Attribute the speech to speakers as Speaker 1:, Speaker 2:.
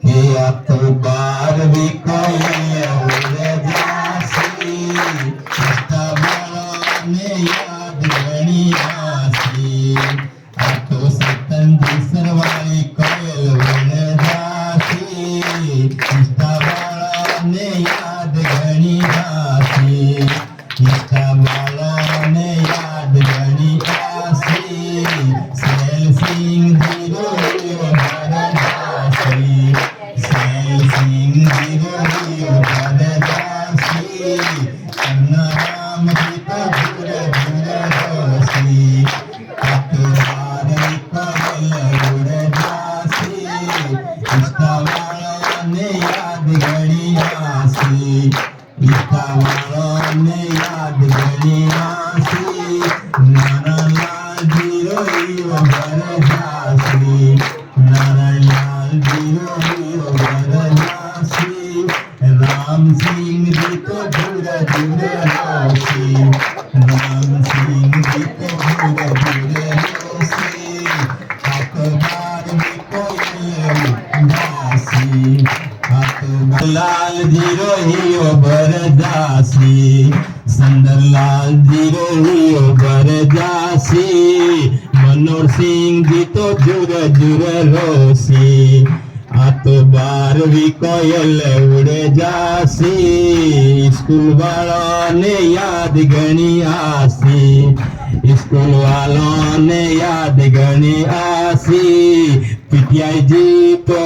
Speaker 1: કે આ તો 12વી કોઈએ ઉડે જાસી હસતા બાળાને યાદ ઘણી આસી આ તો સતંજી સરવાળી કોયલ ઉડે જાસી હસતા બાળાને યાદ ઘણી આસી હસતા બાળાને યાદ ઘણી આસી સેલ સિંગ જીરો ભરદાસી સેલ સિંગ જીરો ભરદાસી કરનારામ પિતા ધુર ધુર દોસી અકબાર કોયલ ઉડે જાસી ઇસ્તાવાળાને યાદ ઘણી આસી ઇસ્તાવાળાને યાદ ઘણી આસી નાનાલાલ જીરો ભરદાસી નારાયણલાલ જીરો ભરદાસી રામસિંહ જી તો ધુર ધુર દોસી રામસિંહ જી તો ધુર ધુર દોસી અકબાર જી કોયલ દાસી લાલ જીરો હીરો ભરદાસી સુંદરલાલ જીરો હીરો ભરદાસી મનોહરસિંહ જી તો જુર જુર રોસી આ તો 12વી કોયલ ઉડે જાસી સ્કૂલ વાળાને યાદ ઘણી આસી સ્કૂલ વાળાને યાદ ઘણી આસી પીટીઆઈ જી તો